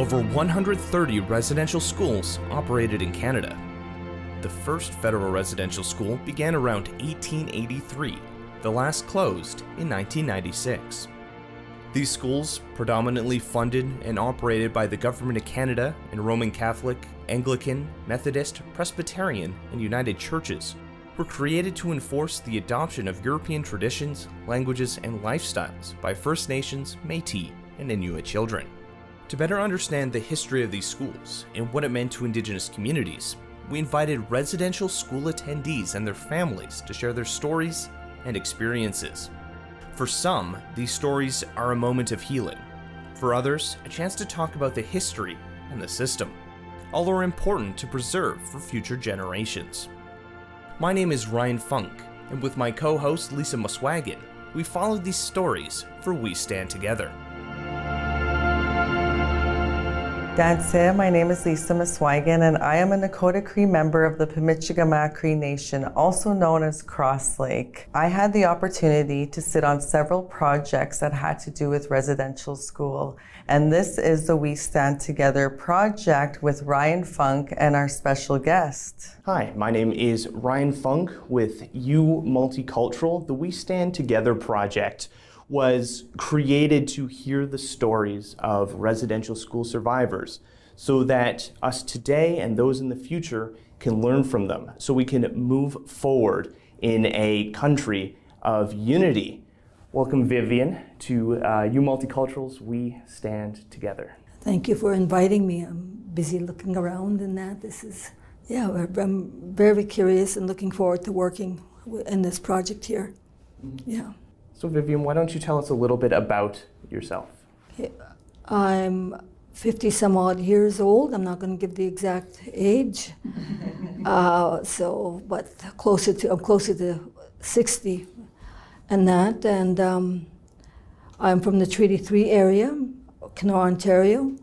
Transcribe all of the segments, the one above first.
over 130 residential schools operated in Canada. The first federal residential school began around 1883, the last closed in 1996. These schools, predominantly funded and operated by the Government of Canada and Roman Catholic, Anglican, Methodist, Presbyterian, and United Churches, were created to enforce the adoption of European traditions, languages, and lifestyles by First Nations, Métis, and Inuit children. To better understand the history of these schools and what it meant to Indigenous communities, we invited residential school attendees and their families to share their stories and experiences. For some, these stories are a moment of healing. For others, a chance to talk about the history and the system. All are important to preserve for future generations. My name is Ryan Funk, and with my co-host Lisa Muswagon, we followed these stories for We Stand Together. Danse, my name is Lisa Muswagon, and I am a Nakota Cree member of the Pimichigamak Cree Nation, also known as Cross Lake. I had the opportunity to sit on several projects that had to do with residential school, and this is the We Stand Together project with Ryan Funk and our special guest. Hi, my name is Ryan Funk with Multicultural. The We Stand Together project was created to hear the stories of residential school survivors so that us today and those in the future can learn from them, so we can move forward in a country of unity. Welcome, Vivian, to Multicultural's We Stand Together. Thank you for inviting me. I'm busy looking around and that. I'm very curious and looking forward to working in this project here. Yeah. So Vivian, why don't you tell us a little bit about yourself? I'm 50 some odd years old. I'm not going to give the exact age. But I'm closer to 60 and that. And I'm from the Treaty 3 area, Kenora, Ontario.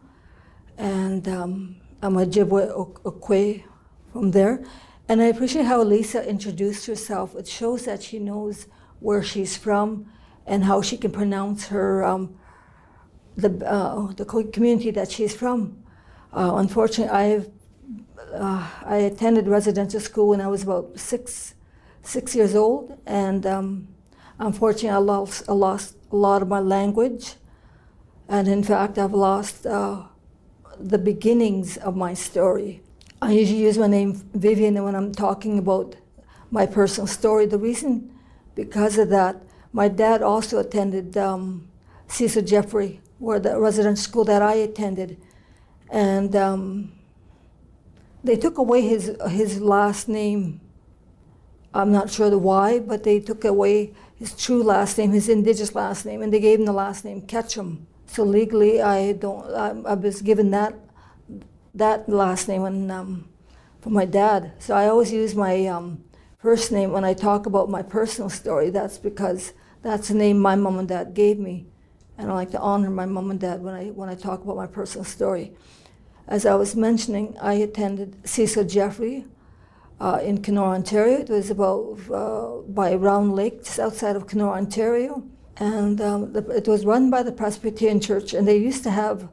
And I'm a Ojibwe from there. And I appreciate how Lisa introduced herself. It shows that she knows where she's from and how she can pronounce her the community that she's from. Unfortunately, I attended residential school when I was about six years old, and unfortunately, I lost a lot of my language, and in fact, I've lost the beginnings of my story. I usually use my name Vivian when I'm talking about my personal story. The reason because of that, my dad also attended Cecil Jeffrey, where the residential school that I attended, and they took away his last name. I'm not sure why, but they took away his true last name, his Indigenous last name, and they gave him the last name Ketchum. So legally, I was given that last name from my dad. So I always use my first name when I talk about my personal story. That's because that's the name my mom and dad gave me, and I like to honor my mom and dad when I talk about my personal story. As I was mentioning, I attended Cecil Jeffrey in Kenora, Ontario. It was about by Round Lake, just outside of Kenora, Ontario, and it was run by the Presbyterian Church, and they used to have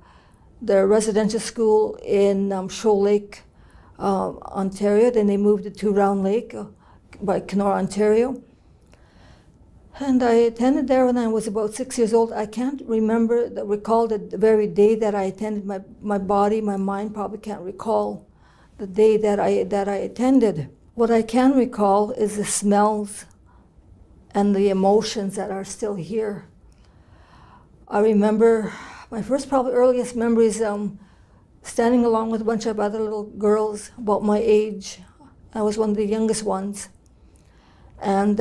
their residential school in Shoal Lake, Ontario. Then they moved it to Round Lake by Kenora, Ontario. And I attended there when I was about 6 years old. I can't recall the very day that I attended. My body, my mind probably can't recall the day that I attended. What I can recall is the smells and the emotions that are still here. I remember my first, probably earliest memories, standing along with a bunch of other little girls about my age. I was one of the youngest ones. And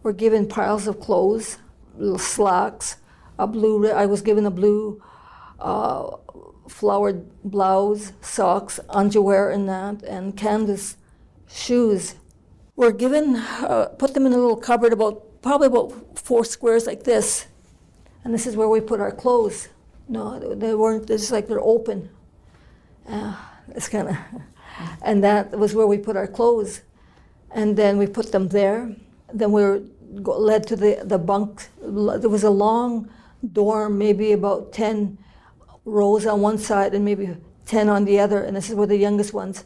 we're given piles of clothes, little slacks, I was given a blue flowered blouse, socks, underwear and that, and canvas shoes. We're given, put them in a little cupboard probably about 4 squares like this. And this is where we put our clothes. No, they weren't, it's like they're open. It's kind of, and that was where we put our clothes. And then we put them there. Then we were led to the bunk. There was a long dorm, maybe about 10 rows on one side and maybe 10 on the other, and this is where the youngest ones.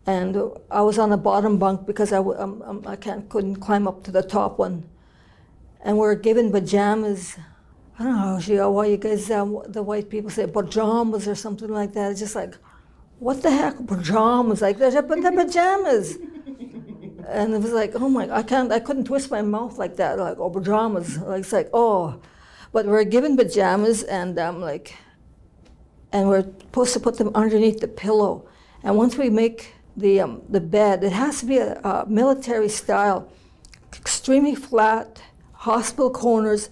And I was on the bottom bunk because couldn't climb up to the top one. And we're given pajamas. I don't know why you guys, the white people say pajamas or something like that. It's just like, what the heck, pajamas? Like, they're the pajamas. And it was like, oh my, I couldn't twist my mouth like that, like, oh, pajamas. Like, it's like, oh. But we're given pajamas, and and we're supposed to put them underneath the pillow. And once we make the bed, it has to be a military style, extremely flat, hospital corners,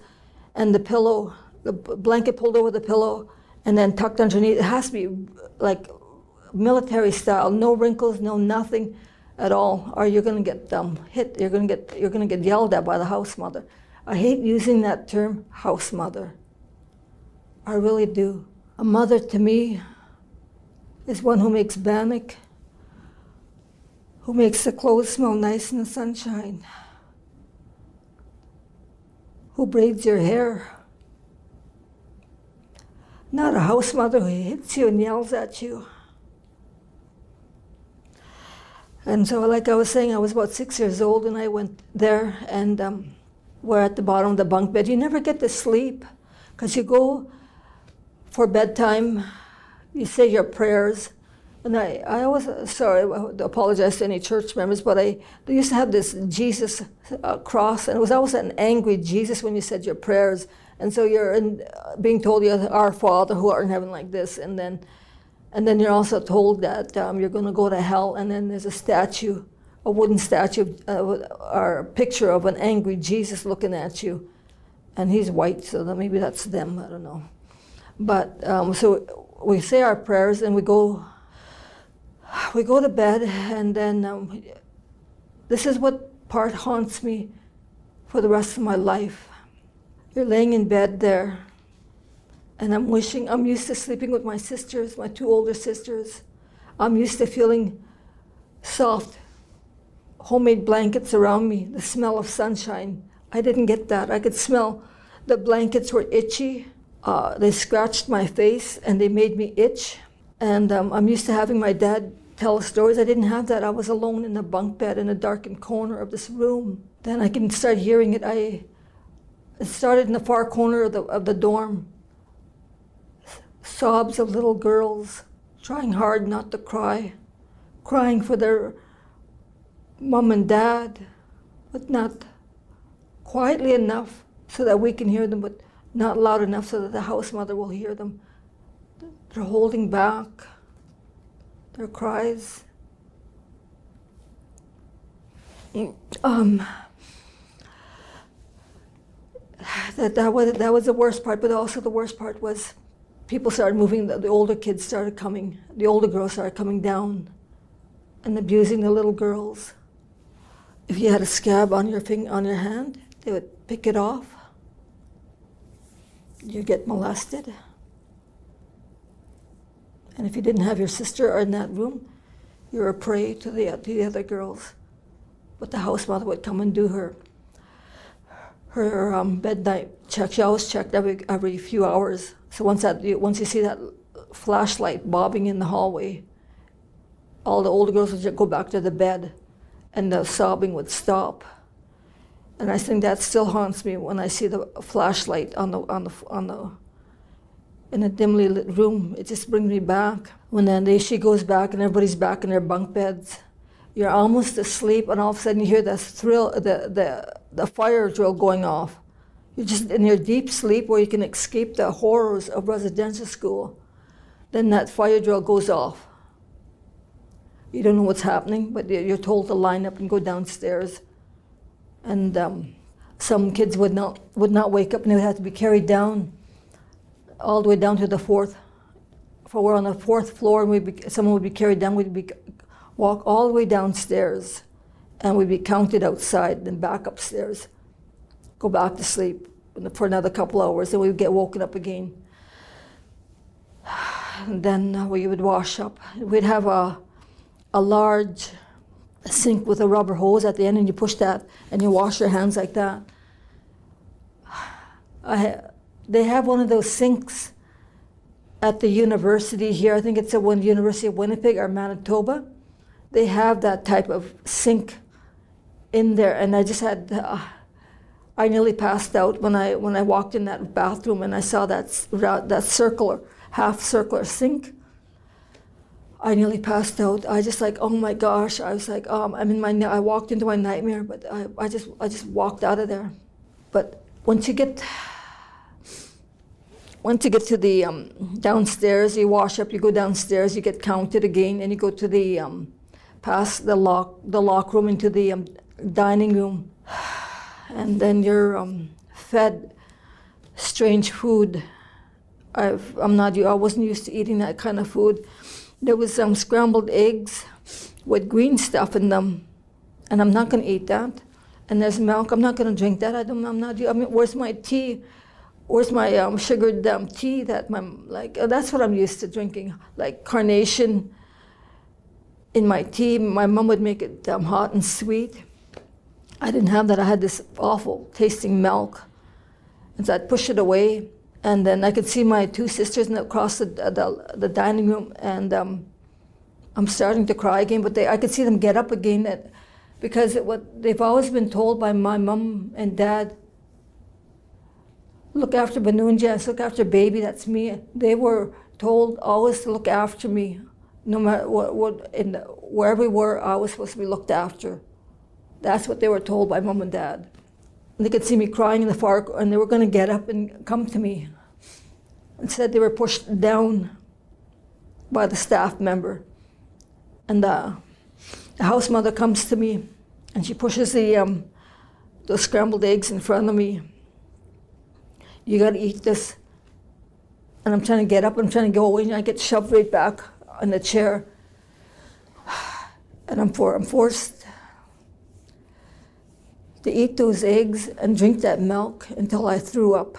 and the pillow, the blanket pulled over the pillow, and then tucked underneath. It has to be like military style, no wrinkles, no nothing at all, or you're going to get hit. You're going to get yelled at by the house mother. I hate using that term, house mother. I really do. A mother to me is one who makes bannock, who makes the clothes smell nice in the sunshine, who braids your hair. Not a house mother who hits you and yells at you. And so, like I was saying, I was about 6 years old and I went there, and we're at the bottom of the bunk bed. You never get to sleep because you go for bedtime, you say your prayers. And I always, sorry, I apologize to any church members, but they used to have this Jesus cross, and it was always an angry Jesus when you said your prayers. And so you're being told, our Father who art in heaven, like this, and then you're also told that you're going to go to hell, and then there's a statue, a wooden statue, or a picture of an angry Jesus looking at you, and he's white, so maybe that's them, I don't know. But so we say our prayers, and we go to bed, and then this is what part haunts me for the rest of my life. You're laying in bed there, and I'm used to sleeping with my sisters, my two older sisters. I'm used to feeling soft, homemade blankets around me, the smell of sunshine. I didn't get that. I could smell the blankets were itchy. They scratched my face, and they made me itch. And I'm used to having my dad tell stories. I didn't have that. I was alone in a bunk bed in a darkened corner of this room. Then I can start hearing it. It started in the far corner of the dorm. Sobs of little girls trying hard not to cry, crying for their mom and dad, but not quietly enough so that we can hear them, but not loud enough so that the house mother will hear them. They're holding back their cries. That was the worst part, but also the worst part was people started moving, the older kids started coming, the older girls started coming down and abusing the little girls. If you had a scab on your hand, they would pick it off. You get molested. And if you didn't have your sister in that room, you were a prey to the other girls. But the house mother would come and do her bed night check. She always checked every few hours. So once you see that flashlight bobbing in the hallway, all the older girls would just go back to the bed, and the sobbing would stop. And I think that still haunts me when I see the flashlight in a dimly lit room. It just brings me back. When then she goes back and everybody's back in their bunk beds, you're almost asleep, and all of a sudden you hear the thrill, the fire drill going off. You're just in your deep sleep where you can escape the horrors of residential school. Then that fire drill goes off. You don't know what's happening, but you're told to line up and go downstairs. And some kids would not wake up, and they would have to be carried down, all the way down to the fourth. For we're on the fourth floor, and someone would be carried down. We'd walk all the way downstairs, and we'd be counted outside, then back upstairs, go back to sleep for another couple hours, and we'd get woken up again. And then we would wash up. We'd have a large sink with a rubber hose at the end, and you push that, and you wash your hands like that. They have one of those sinks at the university here, I think it's the University of Winnipeg or Manitoba, they have that type of sink in there, and I just had, I nearly passed out when I walked in that bathroom and I saw that circular, half circular sink. I nearly passed out. I just like, oh my gosh! I was like, I walked into my nightmare, but I just walked out of there. But once you get to the downstairs, you wash up, you go downstairs, you get counted again, and you go to the past the lock room into the dining room, and then you're fed strange food. I wasn't used to eating that kind of food. There was some scrambled eggs with green stuff in them, and I'm not going to eat that. And there's milk. I'm not going to drink that. Where's my tea? Where's my sugared tea? That's what I'm used to drinking, like carnation in my tea. My mom would make it hot and sweet. I didn't have that. I had this awful tasting milk, and so I'd push it away. And then I could see my two sisters across the dining room, and I'm starting to cry again. But I could see them get up again, because they've always been told by my mom and dad, look after Banunja, look after baby. That's me. They were told always to look after me, no matter wherever we were. I was supposed to be looked after. That's what they were told by mom and dad. They could see me crying in the far, and they were going to get up and come to me. Instead, they were pushed down by the staff member. And the house mother comes to me, and she pushes those scrambled eggs in front of me. You got to eat this. And I'm trying to get up, I'm trying to go away, and I get shoved right back on the chair. And I'm forced to eat those eggs and drink that milk until I threw up.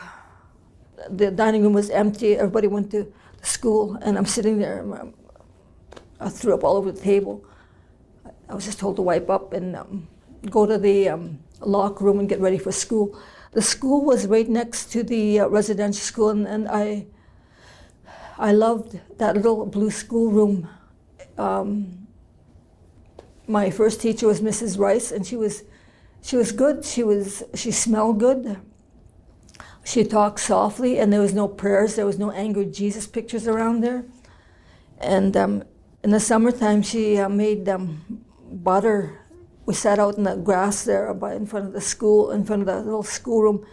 The dining room was empty. Everybody went to school, and I'm sitting there. I threw up all over the table. I was just told to wipe up and go to the locker room and get ready for school. The school was right next to the residential school, and I loved that little blue schoolroom. My first teacher was Mrs. Rice, and she was good. She smelled good. She talked softly, and there was no prayers. There was no angry Jesus pictures around there. And in the summertime, she made butter. We sat out in the grass there in front of the school, in front of the little schoolroom,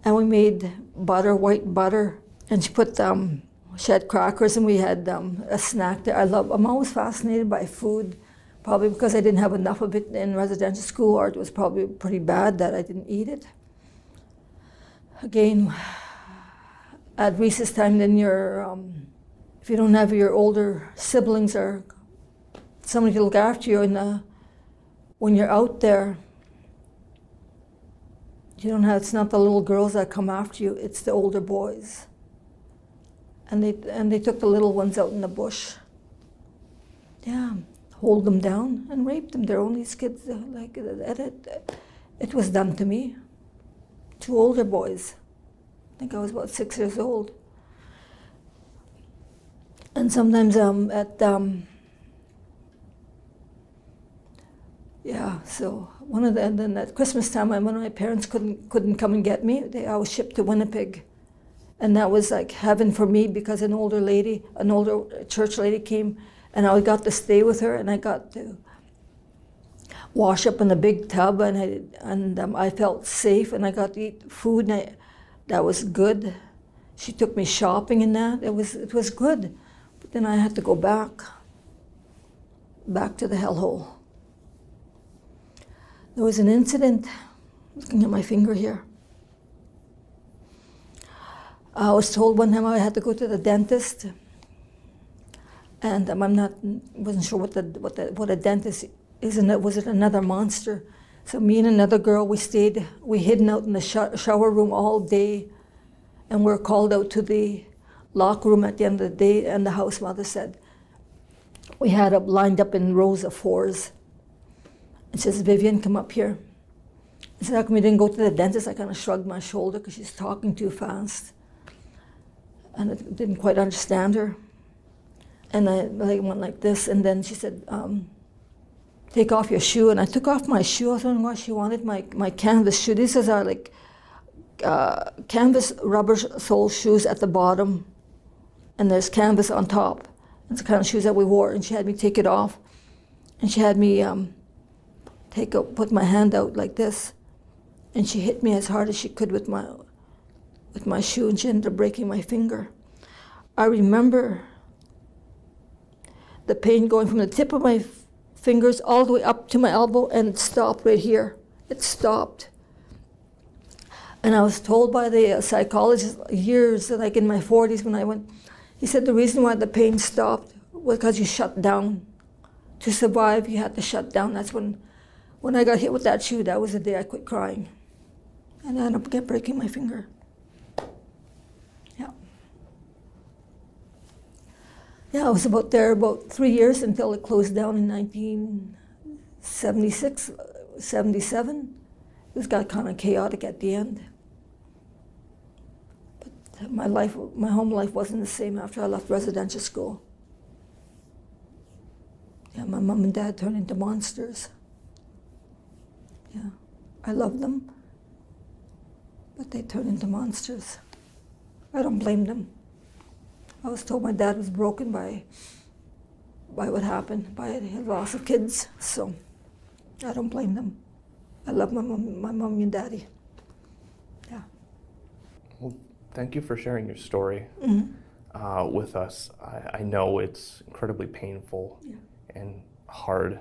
and we made butter, white butter. And she had crackers, and we had a snack there. I'm always fascinated by food. Probably because I didn't have enough of it in residential school, or it was probably pretty bad that I didn't eat it. Again, at recess time, then if you don't have your older siblings or somebody to look after you, when you're out there, it's not the little girls that come after you, it's the older boys. And they took the little ones out in the bush. Yeah. Hold them down and rape them. They're only kids. It was done to me. Two older boys. I think I was about 6 years old. And sometimes so and then at Christmas time, when my parents couldn't come and get me, I was shipped to Winnipeg. And that was like heaven for me, because an older church lady came, and I got to stay with her, and I got to wash up in the big tub, and I felt safe, and I got to eat food, and that was good. She took me shopping and that. It was good. But then I had to go back to the hellhole. There was an incident, looking at my finger here. I was told one time I had to go to the dentist, and wasn't sure what a dentist is, and was it another monster? So me and another girl, we hidden out in the shower room all day, and we're called out to the locker room at the end of the day, and the house mother said, we had lined up in rows of fours. And she says, Vivian, come up here. I said, how come you didn't go to the dentist? I kind of shrugged my shoulder because she's talking too fast. and I didn't quite understand her. And I went like this, and then she said, take off your shoe. And I took off my shoe. I was wondering why she wanted my canvas shoe. These are like canvas rubber sole shoes at the bottom, and there's canvas on top. It's the kind of shoes that we wore, and she had me take it off. And she had me put my hand out like this, and she hit me as hard as she could with my shoe, and she ended up breaking my finger. I remember the pain going from the tip of my fingers all the way up to my elbow, and it stopped right here. It stopped. And I was told by the psychologist years, like in my 40s when I went, he said the reason why the pain stopped was because you shut down. To survive, you had to shut down. That's when I got hit with that shoe, that was the day I quit crying. And I ended up breaking my finger. Yeah. Yeah, I was there about 3 years until it closed down in 1976, 77. It got kind of chaotic at the end. But my home life wasn't the same after I left residential school. Yeah, my mom and dad turned into monsters. Yeah, I love them, but they turned into monsters. I don't blame them. I was told my dad was broken by what happened, by his loss of kids, so I don't blame them. I love my mom and daddy. Yeah. Well, thank you for sharing your story with us. I know it's incredibly painful and hard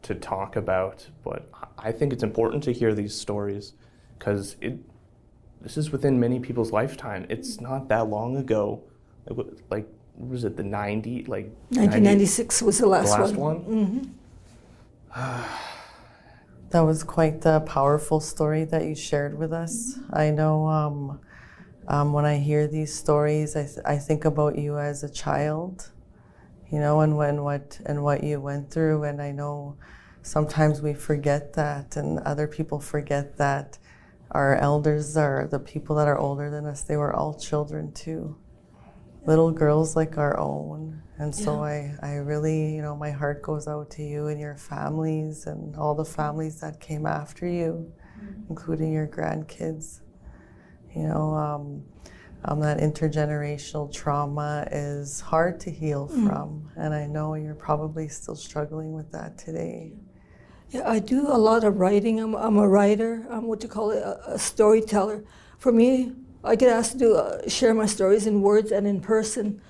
to talk about, but I think it's important to hear these stories because this is within many people's lifetime. It's not that long ago. Like, was it the 90s? Like 1996 was the last one. Mm-hmm. That was quite the powerful story that you shared with us. I know when I hear these stories, I think about you as a child, you know, and what you went through. And I know sometimes we forget that, and other people forget that our elders are the people that are older than us. They were all children too, little girls like our own. And so I really, you know, my heart goes out to you and your families and all the families that came after you, including your grandkids. You know, that intergenerational trauma is hard to heal from, and I know you're probably still struggling with that today. Yeah, I do a lot of writing. I'm a writer. I'm what you call it, a storyteller. For me, I get asked to share my stories in words and in person.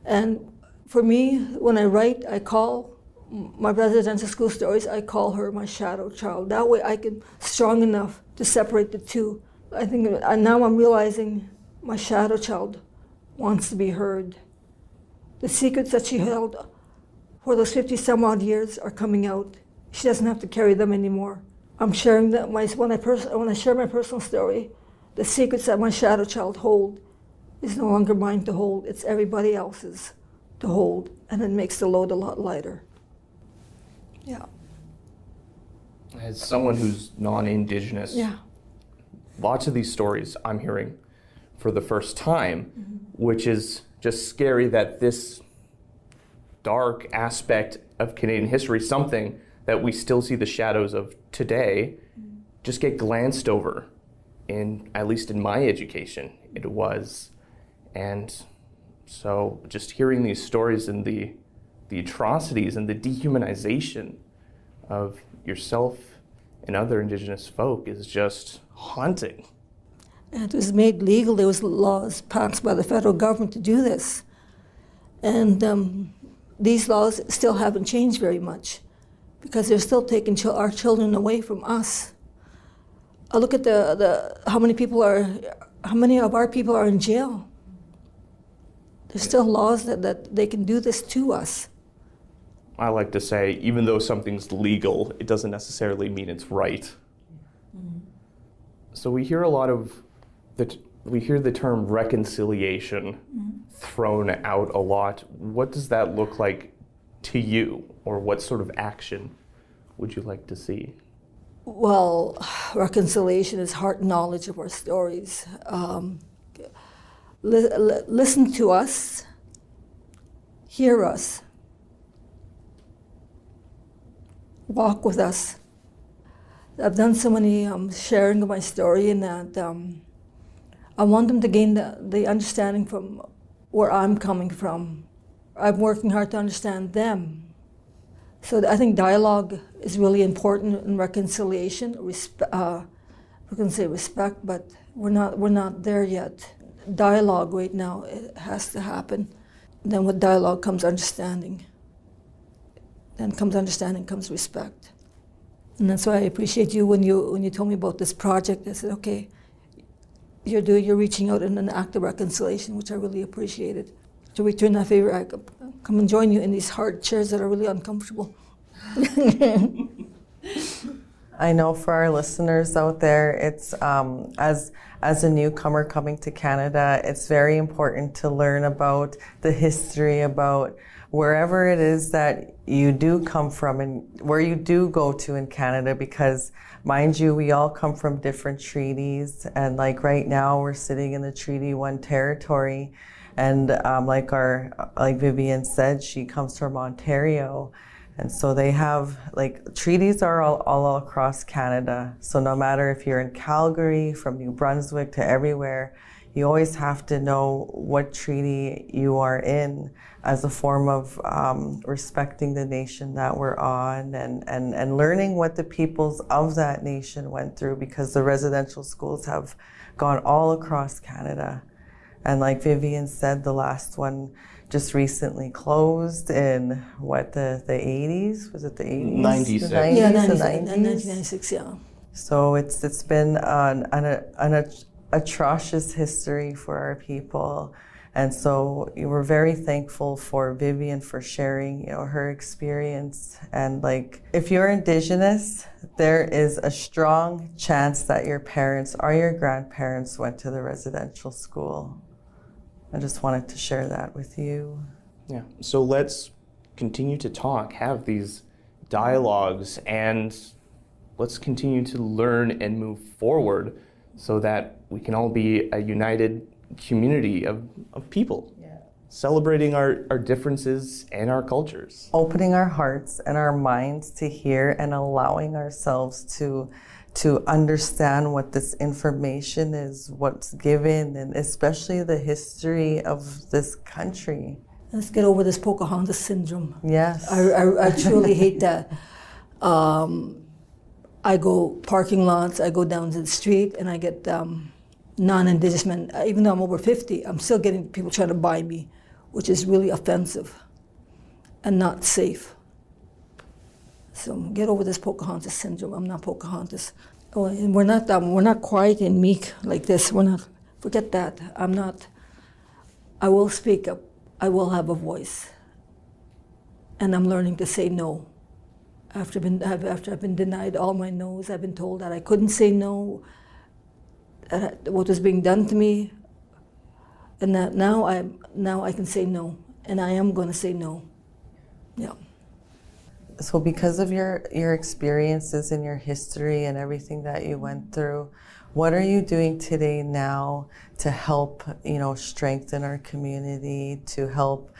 And for me, when I write, I call my residential school stories, I call her my shadow child. That way I can strong enough to separate the two. I think now I'm realizing my shadow child wants to be heard. The secrets that she held for those 50 some odd years are coming out. She doesn't have to carry them anymore. I'm sharing that when I share my personal story, the secrets that my shadow child hold is no longer mine to hold. It's everybody else's to hold, and it makes the load a lot lighter. Yeah. As someone who's non-Indigenous, lots of these stories I'm hearing for the first time, which is just scary that this dark aspect of Canadian history, something that we still see the shadows of today, just get glanced over. At least in my education, it was. And so just hearing these stories and the atrocities and the dehumanization of yourself and other Indigenous folk is just haunting. And it was made legal. There was laws passed by the federal government to do this. And these laws still haven't changed very much because they're still taking our children away from us. I look at how many of our people are in jail. There's still laws that they can do this to us. I like to say, even though something's legal, it doesn't necessarily mean it's right. So we hear the term reconciliation thrown out a lot. What does that look like to you, or what sort of action would you like to see? Well, reconciliation is heart knowledge of our stories. listen to us, hear us, walk with us. I've done so many sharing of my story, and that I want them to gain the understanding from where I'm coming from. I'm working hard to understand them. So I think dialogue is really important in reconciliation. We can say respect, but we're not there yet. Dialogue right now, it has to happen. Then with dialogue comes understanding. Then comes understanding, comes respect. And that's why I appreciate you when you told me about this project. I said, okay, you're reaching out in an act of reconciliation, which I really appreciated. To return that favor, I come and join you in these hard chairs that are really uncomfortable. I know for our listeners out there, it's as a newcomer coming to Canada, it's very important to learn about the history, about wherever it is that you do come from and where you do go to in Canada, because mind you, we all come from different treaties, and like right now we're sitting in the Treaty 1 territory, and like Vivian said, she comes from Ontario. And so they have, like, treaties are all across Canada. So no matter if you're in Calgary, from New Brunswick to everywhere, you always have to know what treaty you are in as a form of respecting the nation that we're on, and learning what the peoples of that nation went through, because the residential schools have gone all across Canada. And like Vivian said, the last one just recently closed in the 80s? Was it the 80s? 96. The 90s, Yeah, the 1996, yeah. So it's been an atrocious history for our people. And so we're very thankful for Vivian for sharing, her experience. And like, if you're Indigenous, there is a strong chance that your parents or your grandparents went to the residential school. I just wanted to share that with you. Yeah, so let's continue to talk, have these dialogues, and let's continue to learn and move forward so that we can all be a united community of people, celebrating our differences and our cultures. Opening our hearts and our minds to hear and allowing ourselves to understand what this information is, what's given, and especially the history of this country. Let's get over this Pocahontas syndrome. Yes. I truly hate that. I go parking lots, I go down to the street, and I get non-Indigenous men. Even though I'm over 50, I'm still getting people trying to buy me, which is really offensive and not safe. So get over this Pocahontas syndrome. I'm not Pocahontas. Oh, and we're not quiet and meek like this. We're not. Forget that. I'm not. I will speak up. I will have a voice. And I'm learning to say no. After I've been denied all my no's, I've been told that I couldn't say no. What was being done to me, and that now I can say no, and I am going to say no. Yeah. So because of your experiences and your history and everything that you went through, what are you doing today now to help, strengthen our community, to help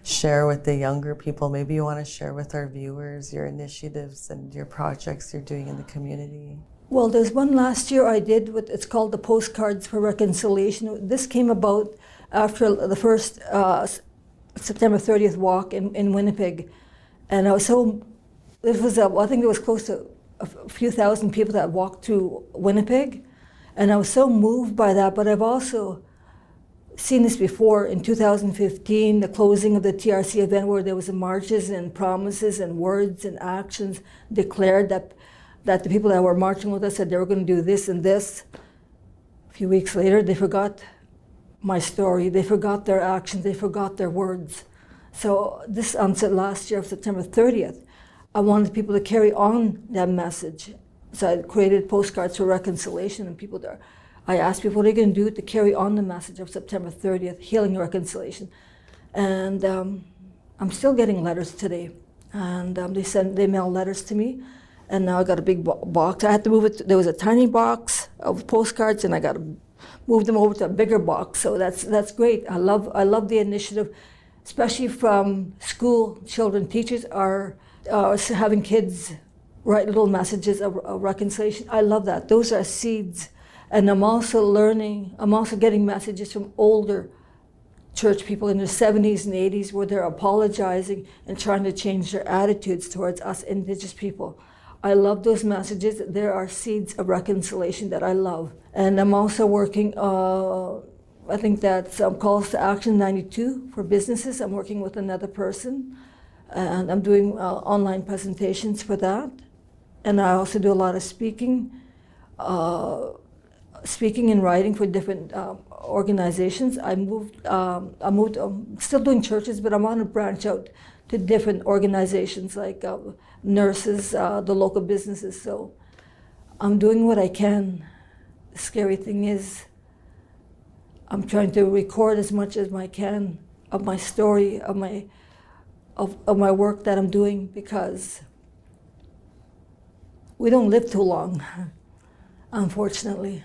share with the younger people? Maybe you want to share with our viewers your initiatives and your projects you're doing in the community. Well, there's one last year I did, it's called the Postcards for Reconciliation. This came about after the first September 30th walk in Winnipeg. And I was I think there was close to a few thousand people that walked through Winnipeg. And I was so moved by that, but I've also seen this before in 2015, the closing of the TRC event, where there was marches and promises and words and actions declared that the people that were marching with us said they were going to do this and this. A few weeks later, they forgot my story. They forgot their actions. They forgot their words. So this onset last year of September 30th, I wanted people to carry on that message. So I created Postcards for Reconciliation, and people there. I asked people, what are you going to do to carry on the message of September 30th, healing and reconciliation? And I'm still getting letters today. And they mail letters to me. And now I got a big box. I had to move it. There was a tiny box of postcards, and I got moved them over to a bigger box. So that's great. I love the initiative, especially from school children. Teachers are having kids write little messages of reconciliation. I love that. Those are seeds. And I'm also getting messages from older church people in their 70s and 80s where they're apologizing and trying to change their attitudes towards us Indigenous people. I love those messages. There are seeds of reconciliation that I love. And I'm also working, I think that's Calls to Action 92 for businesses. I'm working with another person, and I'm doing online presentations for that. And I also do a lot of speaking and writing for different organizations. I'm still doing churches, but I'm on a branch out to different organizations like nurses, the local businesses. So I'm doing what I can. The scary thing is I'm trying to record as much as I can of my story, of my work that I'm doing, because we don't live too long, unfortunately.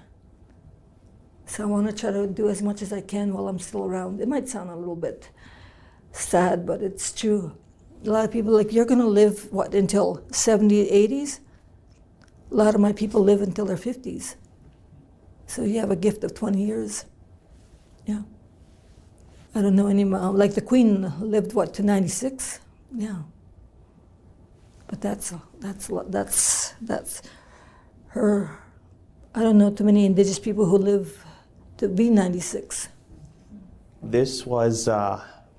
So I want to try to do as much as I can while I'm still around. It might sound a little bit sad, but it's true. A lot of people are like, you're going to live, what, until 70, 80s? A lot of my people live until their 50s. So you have a gift of 20 years. Yeah. I don't know any, like the Queen lived, what, to 96? Yeah. But that's her. I don't know too many Indigenous people who live to be 96. This was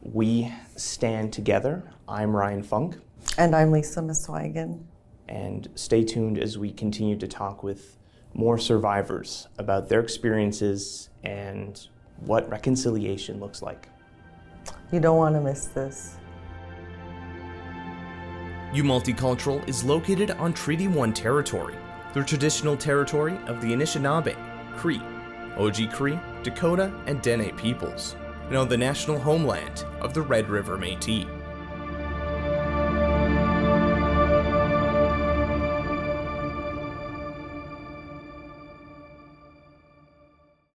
We Stand Together. I'm Ryan Funk. And I'm Lisa Muswagon. And stay tuned as we continue to talk with more survivors about their experiences and what reconciliation looks like. You don't want to miss this. Multicultural is located on Treaty 1 territory, the traditional territory of the Anishinaabe, Cree, Oji-Cree, Dakota, and Dene peoples, and on the national homeland of the Red River Métis.